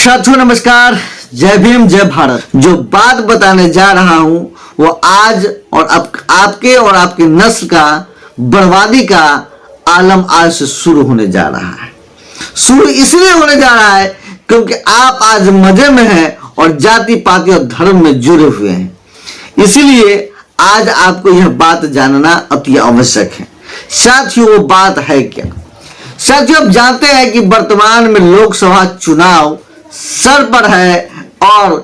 साथियों नमस्कार, जय भीम जय भारत। जो बात बताने जा रहा हूं वो आज और आपके और आपकी नस्ल का बर्बादी का आलम आज से शुरू होने जा रहा है। शुरू इसलिए होने जा रहा है क्योंकि आप आज मजे में हैं और जाति पाति और धर्म में जुड़े हुए हैं। इसीलिए आज आपको यह बात जानना अति आवश्यक है। साथियों वो बात है क्या? साथियों आप जानते हैं कि वर्तमान में लोकसभा चुनाव सर पर है और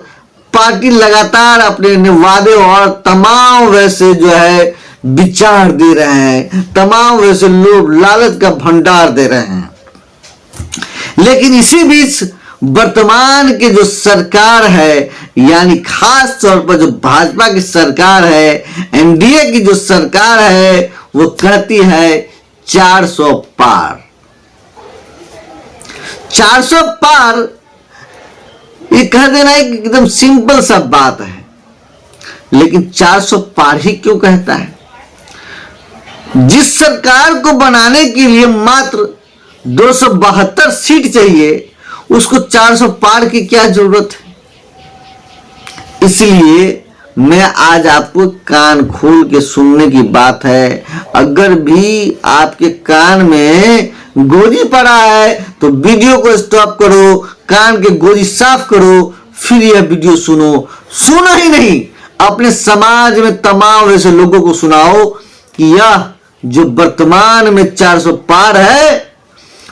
पार्टी लगातार अपने वादे और तमाम वैसे जो है विचार दे रहे हैं, तमाम वैसे लोग लालच का भंडार दे रहे हैं। लेकिन इसी बीच वर्तमान की जो सरकार है, यानी खास तौर पर जो भाजपा की सरकार है, एनडीए की जो सरकार है, वो कहती है 400 पार। 400 पार ये कह देना एक एकदम सिंपल सा बात है, लेकिन 400 पार ही क्यों कहता है? जिस सरकार को बनाने के लिए मात्र 272 सीट चाहिए, उसको 400 पार की क्या जरूरत है? इसलिए मैं आज आपको कान खोल के सुनने की बात है। अगर भी आपके कान में गोली पड़ा है तो वीडियो को स्टॉप करो, कान के गोली साफ करो, फिर यह वीडियो सुनो। सुनो ही नहीं, अपने समाज में तमाम ऐसे लोगों को सुनाओ कि यह जो वर्तमान में 400 पार है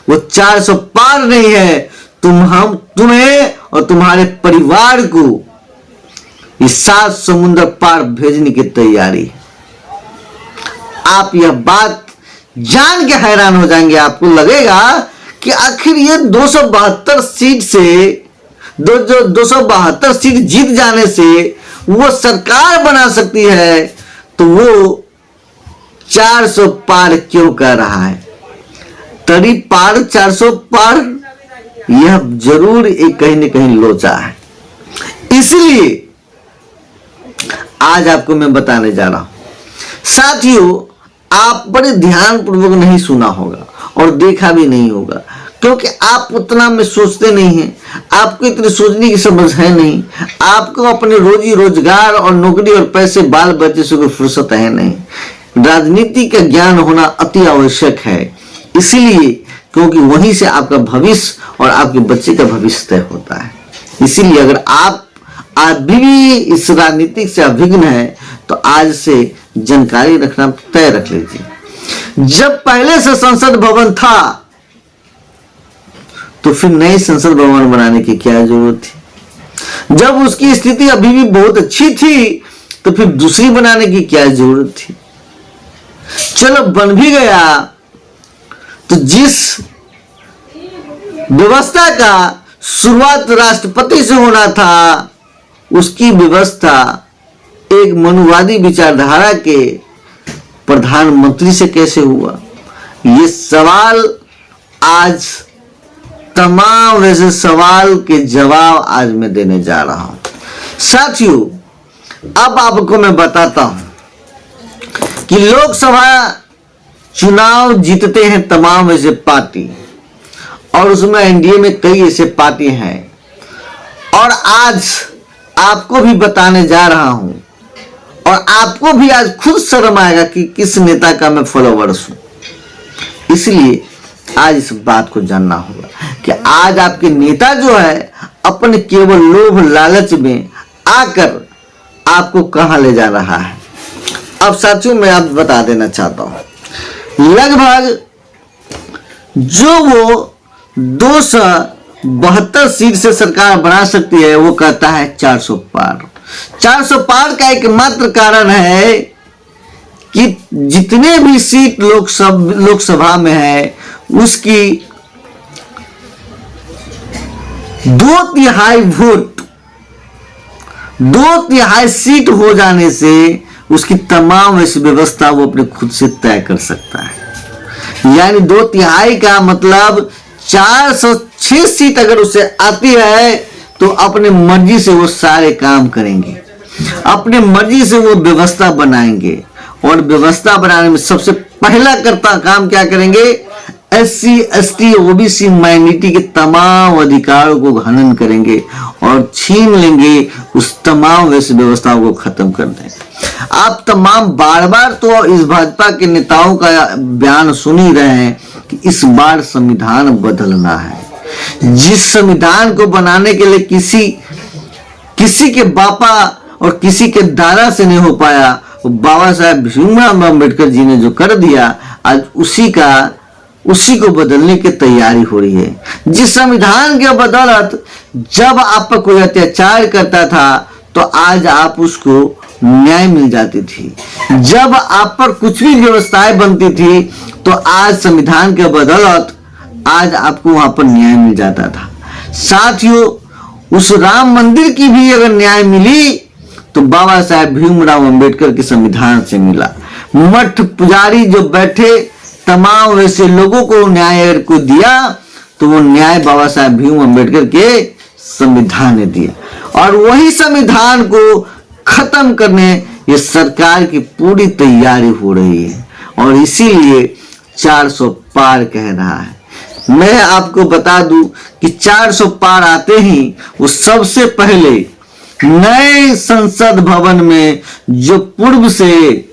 वो 400 पार नहीं है। तुम्हें और तुम्हारे परिवार को इस 7 समुद्र पार भेजने की तैयारी। आप यह बात जान के हैरान हो जाएंगे। आपको लगेगा कि आखिर ये 272 सीट से 272 सीट जीत जाने से वो सरकार बना सकती है, तो वो 400 पार क्यों कर रहा है? तरी पार 400 पार, यह जरूर एक कहीं न कहीं लोचा है। इसलिए आज आपको मैं बताने जा रहा हूं। साथियों आप बड़े ध्यान पूर्वक नहीं सुना होगा और देखा भी नहीं होगा, क्योंकि आप उतना में सोचते नहीं हैं। आपको इतनी सोचने की समझ है नहीं। आपको अपने रोजी रोजगार और नौकरी और पैसे बाल बच्चे से कोई फुर्सत है नहीं। राजनीति का ज्ञान होना अति आवश्यक है, इसीलिए क्योंकि वहीं से आपका भविष्य और आपके बच्चे का भविष्य तय होता है। इसीलिए अगर आप भी इस राजनीतिक से अभिज्ञ है तो आज से जानकारी रखना तय रख लीजिए। जब पहले से संसद भवन था तो फिर नए संसद भवन बनाने की क्या जरूरत थी? जब उसकी स्थिति अभी भी बहुत अच्छी थी तो फिर दूसरी बनाने की क्या जरूरत थी? चलो बन भी गया तो जिस व्यवस्था का शुरुआत राष्ट्रपति से होना था, उसकी व्यवस्था एक मनुवादी विचारधारा के प्रधानमंत्री से कैसे हुआ? ये सवाल आज तमाम वैसे सवाल के जवाब आज मैं देने जा रहा हूं। साथियों अब आपको मैं बताता हूं कि लोकसभा चुनाव जीतते हैं तमाम ऐसे पार्टी, और उसमें एनडीए में कई ऐसे पार्टी हैं। और आज आपको भी बताने जा रहा हूं और आपको भी आज खुद शर्म आएगा कि किस नेता का मैं फॉलोवर्स हूं। इसलिए आज इस बात को जानना होगा कि आज आपके नेता जो है अपने केवल लोभ लालच में आकर आपको कहां ले जा रहा है। अब साथियों मैं आप बता देना चाहता हूं, लगभग जो वो 272 सीट से सरकार बना सकती है, वो कहता है 400 पार। 400 पार का एकमात्र कारण है कि जितने भी सीट लोकसभा में है उसकी 2/3 वोट, 2/3 सीट हो जाने से उसकी तमाम ऐसी व्यवस्था वो अपने खुद से तय कर सकता है। यानी 2/3 का मतलब 406 सीट अगर उसे आती है तो अपने मर्जी से वो सारे काम करेंगे, अपने मर्जी से वो व्यवस्था बनाएंगे। और व्यवस्था बनाने में सबसे पहला काम क्या करेंगे? SC ST OBC माइनॉरिटी के तमाम अधिकारों को हनन करेंगे और छीन लेंगे, उस तमाम वैसी व्यवस्थाओं को खत्म कर देंगे। आप तमाम बार बार तो इस भाजपा के नेताओं का बयान सुन ही रहे हैं कि इस बार संविधान बदलना है। जिस संविधान को बनाने के लिए किसी के बापा और किसी के दादा से नहीं हो पाया, वो बाबा साहब भीमराव अम्बेडकर जी ने जो कर दिया, आज उसी को बदलने की तैयारी हो रही है। जिस संविधान के बदौलत जब आप पर कोई अत्याचार करता था तो आज आप उसको न्याय मिल जाती थी, जब आप पर कुछ भी व्यवस्थाएं बनती थी तो आज संविधान के बदौलत आज आपको वहां पर न्याय मिल जाता था। साथियों, उस राम मंदिर की भी अगर न्याय मिली तो बाबा साहेब भीमराव अम्बेडकर के संविधान से मिला। मठ पुजारी जो बैठे तमाम वैसे लोगों को न्याय को दिया तो वो न्याय बाबा साहेब भीम अम्बेडकर के संविधान ने दिया, और वही संविधान को खत्म करने ये सरकार की पूरी तैयारी हो रही है, और इसीलिए 400 पार कह रहा है। मैं आपको बता दूं कि 400 पार आते ही वो सबसे पहले नए संसद भवन में जो पूर्व से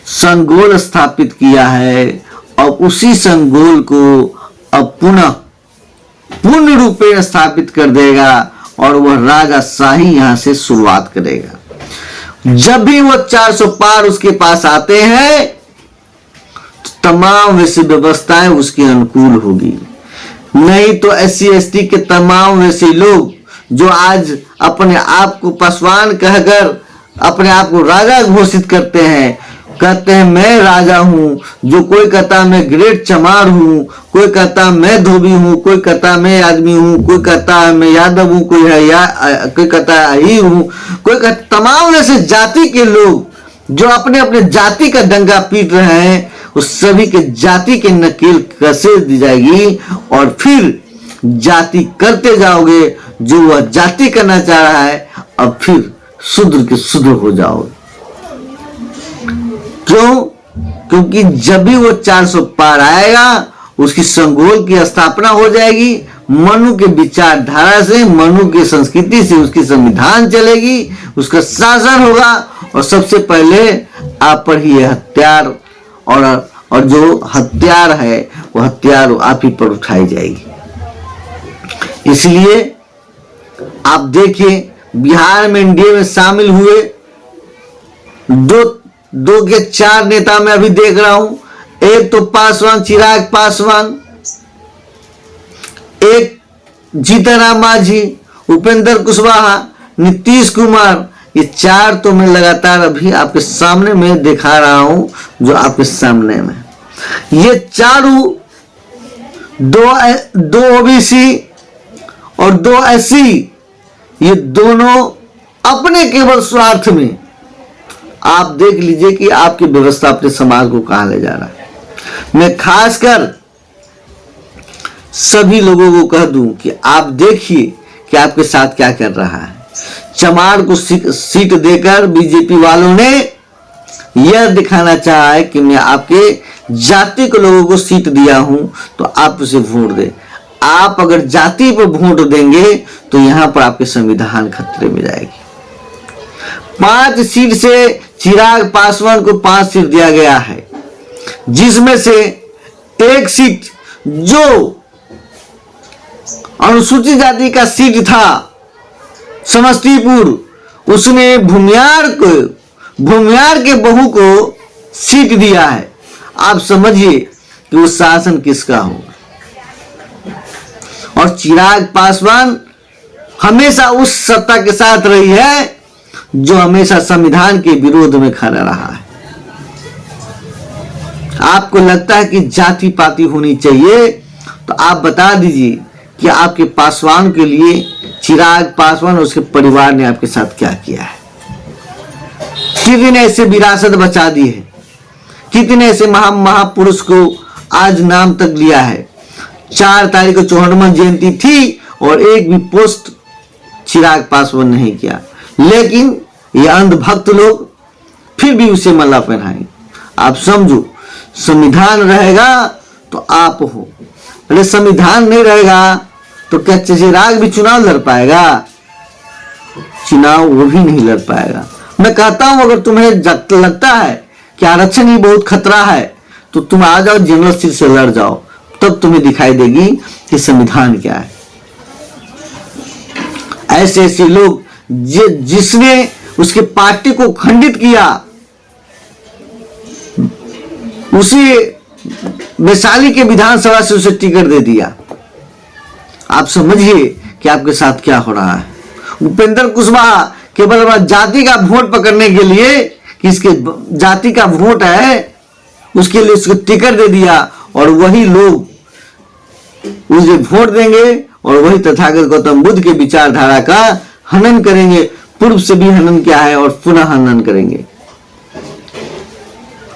संगोल स्थापित किया है, और उसी संगोल को अब पुनः पूर्ण रूपेण स्थापित कर देगा और वह राजाशाही यहां से शुरुआत करेगा। जब भी वो 400 पार उसके पास आते हैं तो तमाम वैसी व्यवस्थाएं उसके अनुकूल होगी। नहीं तो SC ST के तमाम वैसे लोग जो आज अपने आप को पासवान कहकर अपने आप को राजा घोषित करते हैं, कहते हैं मैं राजा हूं, जो कोई कहता मैं ग्रेट चमार हूं, कोई कहता मैं धोबी हूं, कोई कहता मैं आदमी हूं, कोई कहता है मैं यादव हूं, कोई कहता है अहीर हूं, कोई कहता, तमाम ऐसे जाति के लोग जो अपने अपने जाति का डंगा पीट रहे हैं, उस सभी के जाति के नकेल कसे दी जाएगी और फिर जाति करते जाओगे जो वह जाति करना चाह रहा है, अब फिर शूद्र के शूद्र हो जाओगे। क्यों? क्योंकि जब भी वो 400 पार आएगा उसकी संगोल की स्थापना हो जाएगी, मनु के विचारधारा से, मनु की संस्कृति से उसकी संविधान चलेगी, उसका शासन होगा, और सबसे पहले आप पर ही हथियार और जो हथियार है वो हथियार आप ही पर उठाई जाएगी। इसलिए आप देखिए बिहार में एनडीए में शामिल हुए दो के 4 नेता मैं अभी देख रहा हूं। एक तो पासवान, चिराग पासवान, एक जीतनराम मांझी, उपेंद्र कुशवाहा, नीतीश कुमार, ये 4 तो मैं लगातार अभी आपके सामने में दिखा रहा हूं, जो आपके सामने में ये चारों, 2 ओबीसी और 2 SC, ये दोनों अपने केवल स्वार्थ में, आप देख लीजिए कि आपकी व्यवस्था अपने समाज को कहां ले जा रहा है। मैं खासकर सभी लोगों को कह दूं कि आप देखिए कि आपके साथ क्या कर रहा है। चमार को सीट देकर बीजेपी वालों ने यह दिखाना चाहा है कि मैं आपके जाति के लोगों को सीट दिया हूं तो आप उसे वोट दें। आप अगर जाति पर वोट देंगे तो यहां पर आपके संविधान खतरे में जाएगी। 5 सीट से चिराग पासवान को 5 सीट दिया गया है, जिसमें से 1 सीट जो अनुसूचित जाति का सीट था समस्तीपुर, उसने भूमियार के बहू को सीट दिया है। आप समझिए कि वो शासन किसका होगा। और चिराग पासवान हमेशा उस सत्ता के साथ रही है जो हमेशा संविधान के विरोध में खड़ा रहा है। आपको लगता है कि जाति पाति होनी चाहिए, तो आप बता दीजिए कि आपके पासवान के लिए चिराग पासवान और उसके परिवार ने आपके साथ क्या किया है। कितने ऐसे विरासत बचा दी है, कितने ऐसे महापुरुष को आज नाम तक लिया है। 4 तारीख को 54वां जयंती थी और एक भी पोस्ट चिराग पासवान नहीं किया, लेकिन ये अंधभक्त लोग फिर भी उसे माला पहनाएंगे। आप समझो, संविधान रहेगा तो आप हो। अरे संविधान नहीं रहेगा तो क्या चिराग भी चुनाव लड़ पाएगा? चुनाव वो भी नहीं लड़ पाएगा। मैं कहता हूं अगर तुम्हें लगता है कि आरक्षण ही बहुत खतरा है तो तुम आ जाओ, जनरल सीट से लड़ जाओ, तब तुम्हें दिखाई देगी कि संविधान क्या है। ऐसे ऐसे लोग जिसने उसके पार्टी को खंडित किया, उसी वैशाली के विधानसभा से उसे टिकट दे दिया। आप समझिए कि आपके साथ क्या हो रहा है। उपेंद्र कुशवाहा केवल जाति का वोट पकड़ने के लिए, कि इसके जाति का वोट है, उसके लिए उसको टिकट दे दिया, और वही लोग उसे वोट देंगे और वही तथागत गौतम बुद्ध के विचारधारा का हनन करेंगे। पूर्व से भी हनन किया है और पुनः हनन करेंगे।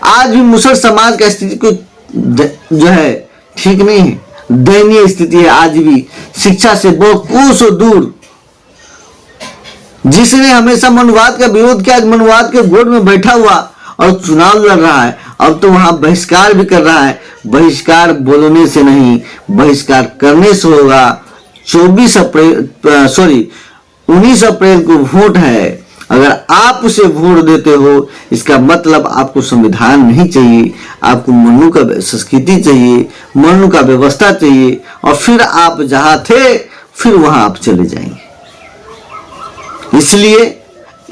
आज भी मुसल समाज का स्थिति को जो है ठीक नहीं है, दयनीय स्थिति है। आज भी शिक्षा से बहुत कोसों दूर। जिसने हमेशा मनुवाद का विरोध किया, आज मनुवाद के गोद में बैठा हुआ और चुनाव लड़ रहा है। अब तो वहां बहिष्कार भी कर रहा है। बहिष्कार बोलने से नहीं, बहिष्कार करने से होगा। 19 अप्रैल को वोट है। अगर आप उसे वोट देते हो, इसका मतलब आपको संविधान नहीं चाहिए, आपको मनु का संस्कृति चाहिए, मनु का व्यवस्था चाहिए, और फिर आप जहां थे फिर वहां आप चले जाएंगे। इसलिए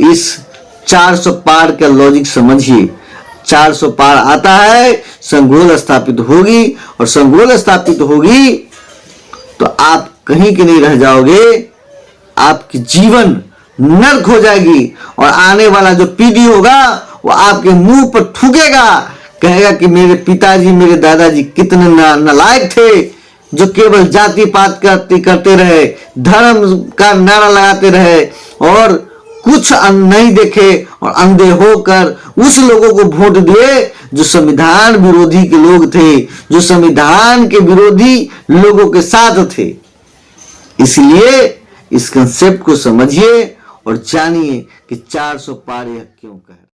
इस 400 पार का लॉजिक समझिए। 400 पार आता है, संघोल स्थापित होगी, और संघोल स्थापित होगी तो आप कहीं के नहीं रह जाओगे। आपकी जीवन नर्क हो जाएगी, और आने वाला जो पीढ़ी होगा वो आपके मुंह पर थूकेगा, कहेगा कि मेरे पिताजी, मेरे दादाजी कितने नालायक थे, जो केवल जाति पात करते रहे, धर्म का नारा लगाते रहे, और कुछ नहीं देखे, और अंधे होकर उस लोगों को वोट दिए जो संविधान विरोधी के लोग थे, जो संविधान के विरोधी लोगों के साथ थे। इसलिए इस कंसेप्ट को समझिए और जानिए कि 400 पार यह क्यों कह रहे हैं।